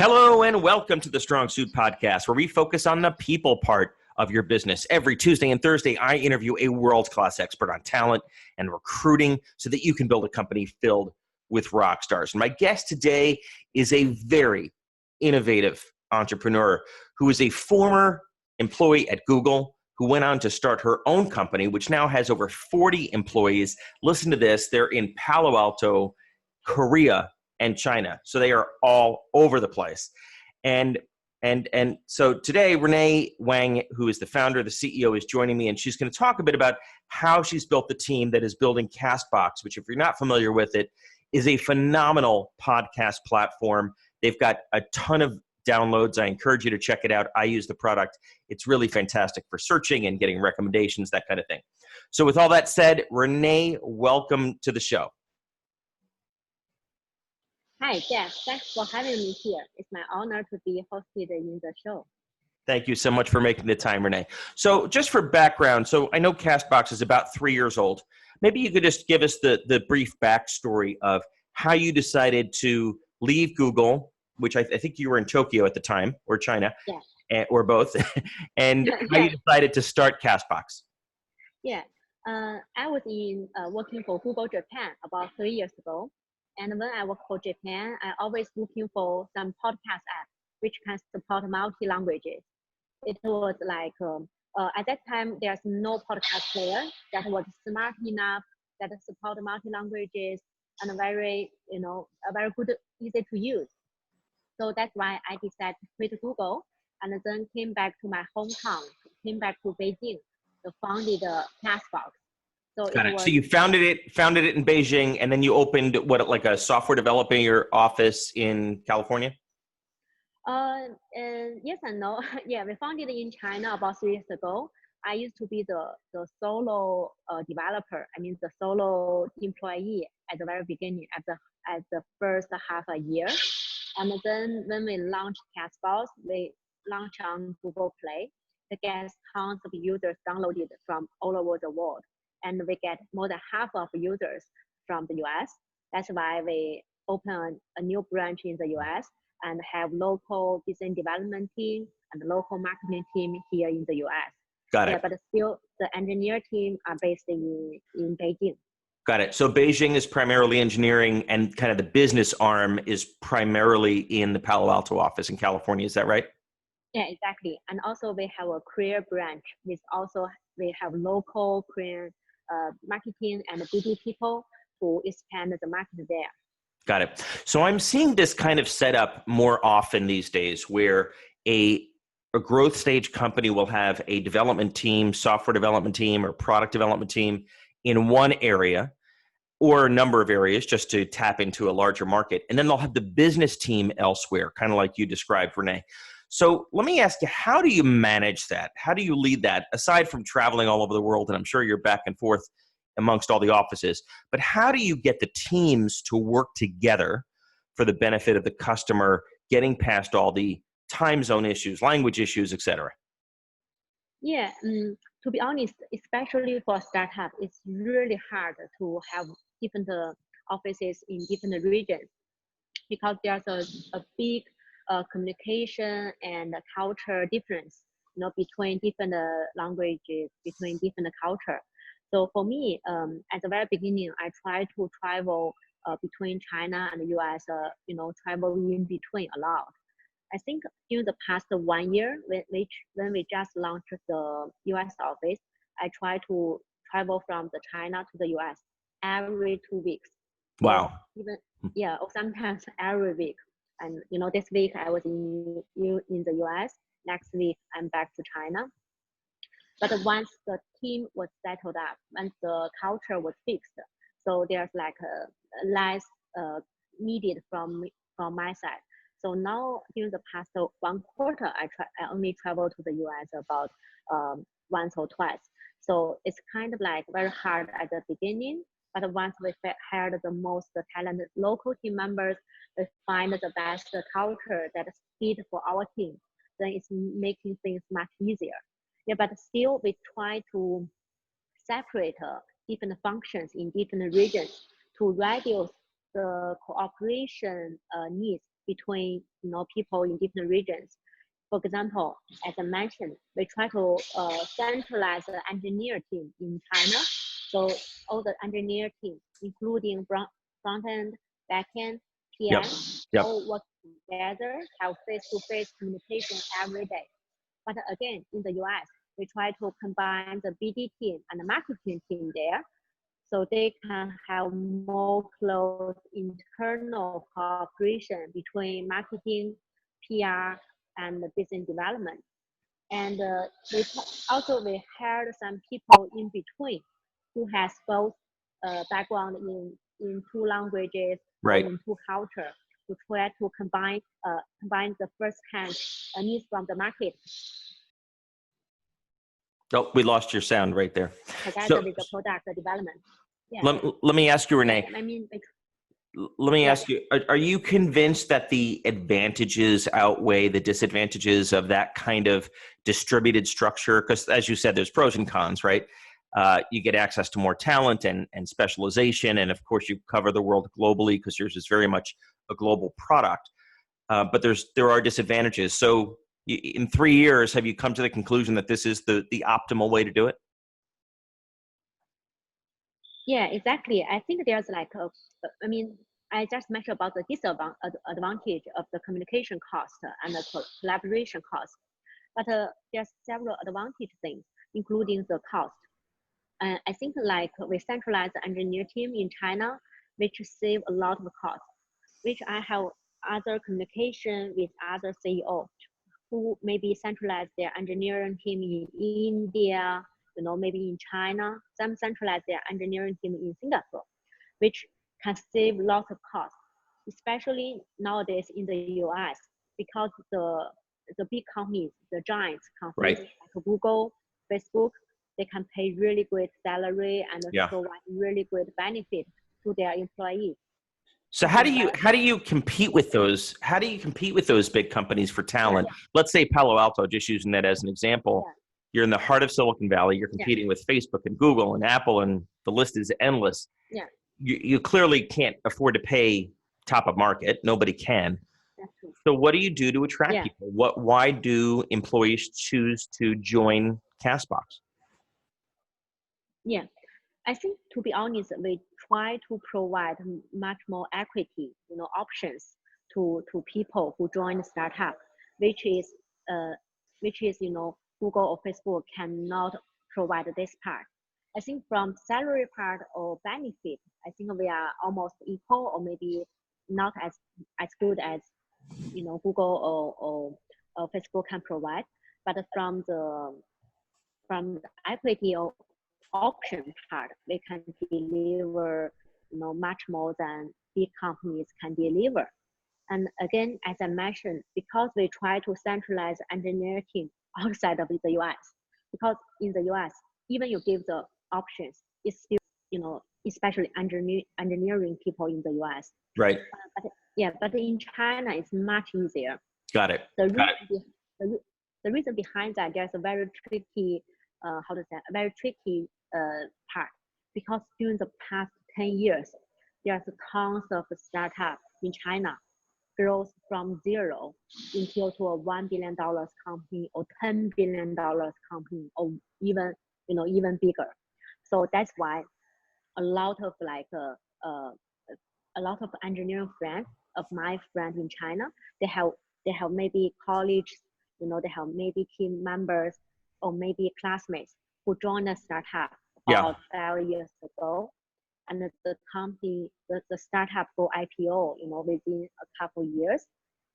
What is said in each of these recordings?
Hello and welcome to the Strong Suit Podcast, where we focus on the people part of your business. Every Tuesday and Thursday, I interview a world-class expert on talent and recruiting so that you can build a company filled with rock stars. And my guest today is a very innovative entrepreneur who is a former employee at Google who went on to start her own company, which now has over 40 employees. Listen to this. They're in Palo Alto, Korea, and China. So they are all over the place. And so today, Renee Wong, who is the founder, the CEO, is joining me, and she's going to talk a bit about how she's built the team that is building Castbox, which, if you're not familiar with it, is a phenomenal podcast platform. They've got a ton of downloads. I encourage you to check it out. I use the product. It's really fantastic for searching and getting recommendations, that kind of thing. So with all that said, Renee, welcome to the show. Hi, Jeff. Thanks for having me here. It's my honor to be hosted in the show. Thank you so much for making the time, Renee. So just for background, so I know Castbox is about 3 years old. Maybe you could just give us the brief backstory of how you decided to leave Google, which I think you were in Tokyo at the time, or China, or both, and how you decided to start Castbox. Yeah, I was working for Google Japan about 3 years ago. And when I work for Japan, I always looking for some podcast app which can support multi-languages. It was like, at that time, there's no podcast player that was smart enough that support multi-languages and very good, easy to use. So that's why I decided to quit Google and then came back to my hometown, came back to Beijing, to founded Castbox. So Got it. So you founded it in Beijing, and then you opened like a software developer office in California? Yes and no. Yeah, we founded in China about 3 years ago. I used to be the solo developer. I mean, the solo employee at the very beginning, at the first half a year. And then when we launched Castbox, we launched on Google Play. We get tons of users downloaded from all over the world. And we get more than half of users from the US. That's why we open a new branch in the US and have local business development team and local marketing team here in the US. Got it. Yeah, but still the engineer team are based in Beijing. Got it. So Beijing is primarily engineering, and kind of the business arm is primarily in the Palo Alto office in California. Is that right? Yeah, exactly. And also we have a Korea branch. We have local Korean marketing and BD people to expand the market there. Got it. So I'm seeing this kind of setup more often these days, where a growth stage company will have a development team, software development team, or product development team in one area or a number of areas just to tap into a larger market. And then they'll have the business team elsewhere, kind of like you described, Renee. So let me ask you, how do you manage that? How do you lead that, aside from traveling all over the world, and I'm sure you're back and forth amongst all the offices, but how do you get the teams to work together for the benefit of the customer, getting past all the time zone issues, language issues, et cetera? Yeah, to be honest, especially for startup, it's really hard to have different offices in different regions because there's a big communication and culture difference, between different languages, between different culture. So for me, at the very beginning, I tried to travel between China and the US, travel in between a lot. I think during the past 1 year, when we just launched the US office, I tried to travel from the China to the US every 2 weeks. Wow. Or sometimes every week. And this week I was in the US. Next week I'm back to China. But once the team was settled up, once the culture was fixed, so there's like less needed from my side. So now during the past 1 quarter, I only travel to the US about once or twice. So it's kind of like very hard at the beginning. But once we hired the most talented local team members, we find the best culture that is fit for our team, then it's making things much easier. Yeah, but still we try to separate different functions in different regions to reduce the cooperation needs between people in different regions. For example, as I mentioned, we try to centralize the engineer team in China. So all the engineer teams, including front end, back end, PM, all work together, have face-to-face communication every day. But again, in the US, we try to combine the BD team and the marketing team there, so they can have more close internal cooperation between marketing, PR, and business development. And we hired some people in between who has both background in two languages, right, in two culture, to try to combine the first-hand needs from the market. Oh, we lost your sound right there. Together with the product development. Yeah. Let me ask you, Renee. I mean, let me ask you, are you convinced that the advantages outweigh the disadvantages of that kind of distributed structure? Because as you said, there's pros and cons, right? You get access to more talent and specialization. And of course, you cover the world globally because yours is very much a global product. But there are disadvantages. So in 3 years, have you come to the conclusion that this is the optimal way to do it? Yeah, exactly. I think there's I just mentioned about the disadvantage of the communication cost and the collaboration cost. But there's several advantage things, including the cost. I think we centralize the engineer team in China, which save a lot of cost, which I have other communication with other CEO who maybe centralize their engineering team in India, maybe in China, some centralize their engineering team in Singapore, which can save lots of costs, especially nowadays in the US, because the big companies, the giants companies like Google, Facebook, they can pay really great salary and provide really great benefit to their employees. So how do you compete with those? How do you compete with those big companies for talent? Let's say Palo Alto, just using that as an example. You're in the heart of Silicon Valley. You're competing with Facebook and Google and Apple, and the list is endless. Yeah. You clearly can't afford to pay top of market. Nobody can. So what do you do to attract people? Why do employees choose to join Castbox? Yeah, I think, to be honest, we try to provide much more equity, options to people who join the startup, which is Google or Facebook cannot provide this part. I think from salary part or benefit, I think we are almost equal, or maybe not as good as Google or Facebook can provide. But from the equity or option part, we can deliver much more than big companies can deliver. And again, as I mentioned, because we try to centralize engineering team outside of the US, because in the US, even you give the options, it's still, especially engineering people in the US. Right. But in China, it's much easier. Got it. The reason behind that, there's a very tricky, part, because during the past 10 years, there's tons of startups in China grows from zero until to a $1 billion company or $10 billion company, or even bigger. So that's why a lot of engineering friends of my friends in China, they have maybe colleagues, they have maybe team members or maybe classmates who joined a startup about 5 years ago, and the company, the startup go IPO, within a couple years,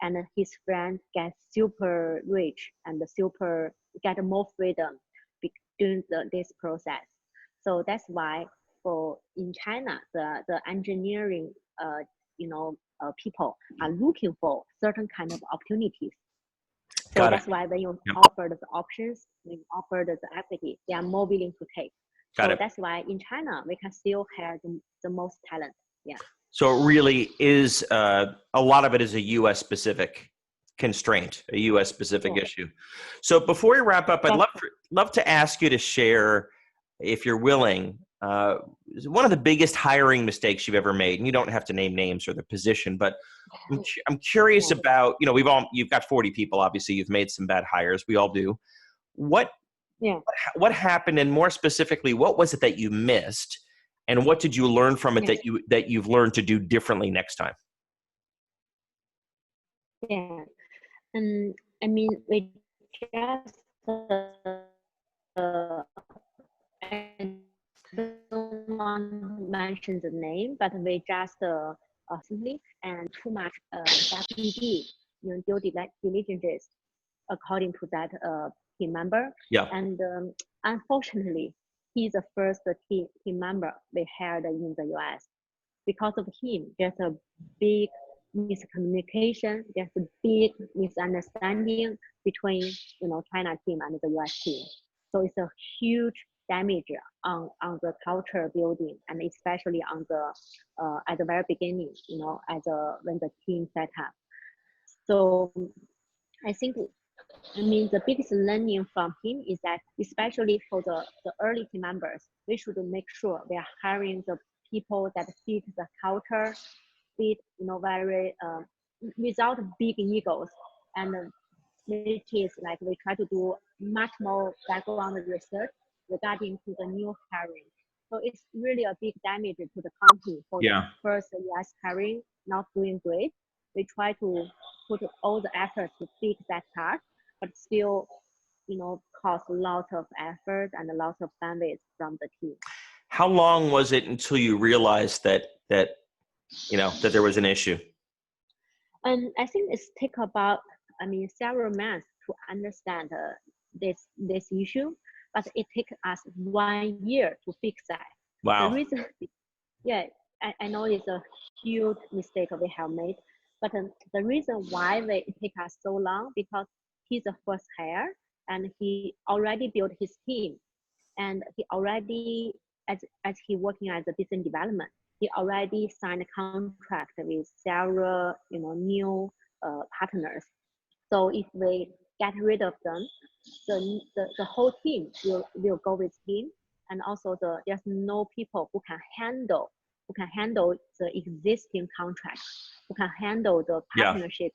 and his friend gets super rich and get more freedom during this process. So that's why in China, the engineering, people are looking for certain kind of opportunities. So that's why when you offer the options, when you offer the equity, they are more willing to take. So that's why in China, we can still have the most talent. Yeah. So it really is, a lot of it is a U.S. specific constraint, a U.S. specific issue. So before we wrap up, I'd love to ask you to share, if you're willing, one of the biggest hiring mistakes you've ever made? And you don't have to name names or the position, but I'm curious about, you've got 40 people, obviously you've made some bad hires. We all do. What happened? And more specifically, what was it that you missed? And what did you learn from it that you've learned to do differently next time? Yeah. I mean, we just, I don't want to mention the name, but we just simply and too much FDD, due diligence according to that team member. Yeah. And unfortunately, he's the first team member we hired in the US. Because of him, there's a big miscommunication, there's a big misunderstanding between China team and the US team. So it's a huge damage on the culture building, and especially on the at the very beginning, when the team set up. So I think, the biggest learning from him is that, especially for the early team members, we should make sure we are hiring the people that fit the culture, fit, very without big egos, and which is like we try to do much more background research regarding to the new hiring. So it's really a big damage to the company for the first US hiring not doing great. We try to put all the effort to fix that part, but still, cost a lot of effort and a lot of bandwidth from the team. How long was it until you realized that there was an issue? And I think it's take about, several months to understand this issue, but it took us 1 year to fix that. Wow. The reason, I know it's a huge mistake we have made, but the reason why it took us so long, because he's the first hire and he already built his team, and he already, as he working as a business development, he already signed a contract with several new partners. So if we get rid of them, the whole team will go with him, and also there's no people who can handle the existing contract, who can handle the partnership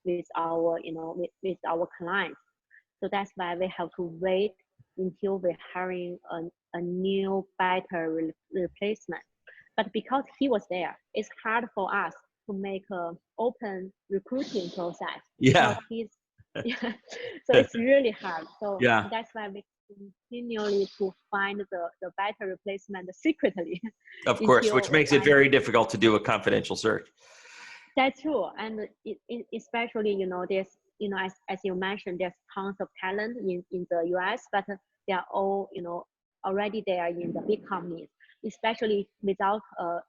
with our with our clients. So that's why we have to wait until we're hiring a new better replacement. But because he was there, it's hard for us to make an open recruiting process. Yeah. So it's really hard. So that's why we continually to find the better replacement secretly. Of course, which makes it very difficult to do a confidential search. That's true. And especially, there's, as you mentioned, there's tons of talent in the US, but they are all, already there in the big companies, especially without a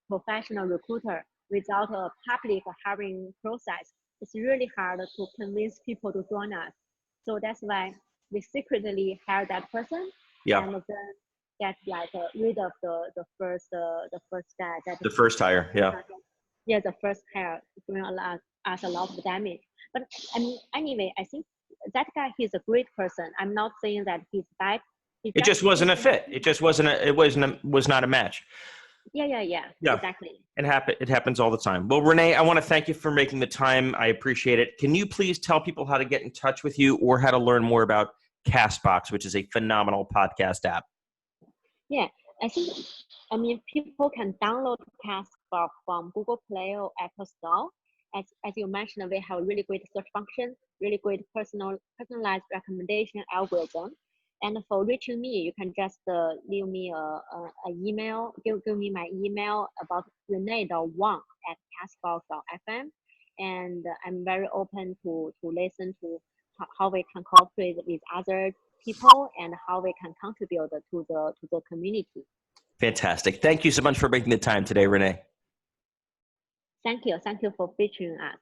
professional recruiter, without a public hiring process. It's really hard to convince people to join us. So that's why we secretly hire that person, and then get rid of the first guy. The first hire, the first hire bring us a lot of damage. But anyway, I think that guy, he's a great person. I'm not saying that he's bad. It just wasn't a fit. It just was not a match. Yeah, exactly. It happens all the time. Well, Renee, I want to thank you for making the time. I appreciate it. Can you please tell people how to get in touch with you or how to learn more about Castbox, which is a phenomenal podcast app? Yeah, I think, people can download Castbox from Google Play or Apple Store. As you mentioned, we have a really great search function, really great personalized recommendation algorithm. And for reaching me, you can just leave me an email, give me my email about renee.wong@castbox.fm. And I'm very open to listen to how we can cooperate with other people and how we can contribute to the community. Fantastic. Thank you so much for making the time today, Renee. Thank you for featuring us.